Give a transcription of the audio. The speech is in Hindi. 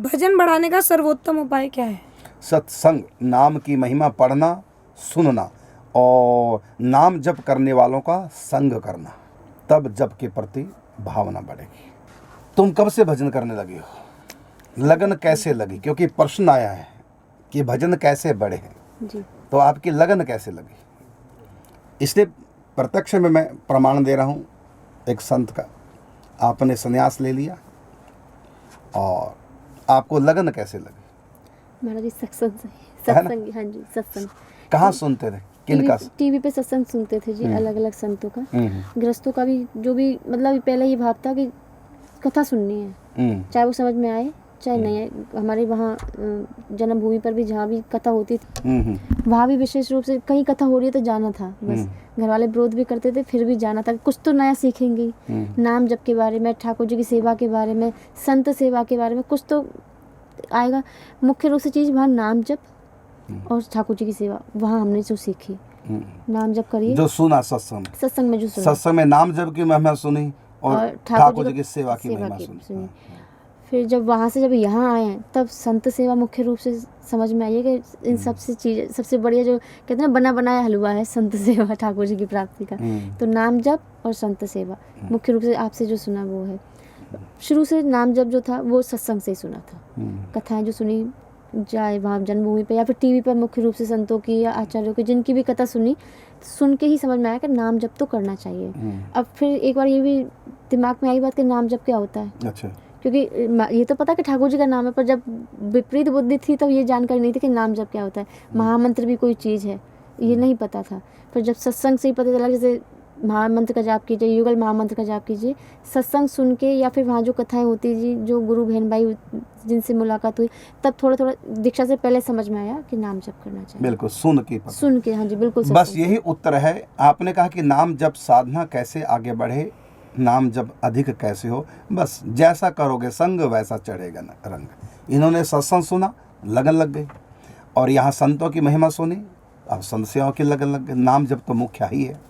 भजन बढ़ाने का सर्वोत्तम उपाय क्या है? सत्संग, नाम की महिमा पढ़ना, सुनना और नाम जप करने वालों का संग करना, तब जप के प्रति भावना बढ़ेगी। तुम कब से भजन करने लगी हो? लगन कैसे लगी? क्योंकि प्रश्न आया है कि भजन कैसे बढ़े हैं, जी। तो आपकी लगन कैसे लगी? इसलिए प्रत्यक्ष में मैं प्रमाण दे रहा हूँ एक संत का। आपने संन्यास ले लिया और आपको लगन कैसे लगी? महाराज जी सत्संग है ना? सत्संग, हाँ जी सत्संग। कहाँ सुनते थे? किनका? टीवी पे सत्संग सुनते थे जी, अलग अलग संतों का, गृहस्थों का भी, जो भी मतलब पहले ये भाव था कि कथा सुननी है, चाहे वो समझ में आए चाहे नहीं आए। हमारे वहाँ जन्मभूमि पर भी जहाँ भी कथा होती थी वहाँ भी विशेष रूप से कहीं कथा हो रही है तो जाना था। बस घर वाले विरोध भी करते थे, फिर भी जाना था, कुछ तो नया सीखेंगे। नाम जप के बारे में, ठाकुर जी की सेवा के बारे में, संत सेवा के बारे में कुछ तो आएगा। मुख्य रूप से चीज़ वहाँ नाम जप और ठाकुर जी की सेवा, वहाँ हमने जो सीखी। नाम जप करिए, जो सुना सत्संग में जो सुना, सत्संग में नाम जप की महिमा सुनी और ठाकुर जी की सेवा की महिमा सुनी। फिर जब वहाँ से जब यहाँ आए हैं तब संत सेवा मुख्य रूप से समझ में आई है कि इन सबसे चीज़ें सबसे बढ़िया जो कहते हैं ना बना बनाया हलवा है संत सेवा ठाकुर जी की प्राप्ति का। तो नाम जप और संत सेवा मुख्य रूप से आपसे जो सुना वो है। शुरू से नाम जप जो था वो सत्संग से ही सुना था, कथाएं जो सुनी चाहे वहाँ जन्मभूमि पे या फिर टीवी पर मुख्य रूप से संतों की या आचार्यों की जिनकी भी कथा सुनी, सुन के ही समझ में आया कि नाम जप तो करना चाहिए। अब फिर एक बार ये भी दिमाग में आई बात कि नाम जप क्या होता है। अच्छा। क्योंकि ये तो पता कि ठाकुर जी का नाम है, पर जब विपरीत बुद्धि थी तब ये जानकारी नहीं थी कि नाम जप क्या होता है, महामंत्र भी कोई चीज़ है, ये नहीं पता था। फिर जब सत्संग से ही पता चला, जैसे महामंत्र का जाप कीजिए, युगल महामंत्र का जाप कीजिए, सत्संग सुन के या फिर वहाँ जो कथाएं होती जी, जो गुरु बहन भाई जिनसे मुलाकात हुई, तब थोड़ा थोड़ा दीक्षा से पहले समझ में आया कि नाम जप करना चाहिए। बिल्कुल सुन के, हाँ जी बिल्कुल। बस यही उत्तर है। आपने कहा कि नाम जप साधना कैसे आगे बढ़े, नाम जब अधिक कैसे हो, बस जैसा करोगे संग वैसा चढ़ेगा रंग। इन्होंने सत्संग सुना, लगन लग गई, और यहाँ संतों की महिमा सुनी, अब संत सेवा की लगन लग गई। नाम जप तो मुख्य ही है।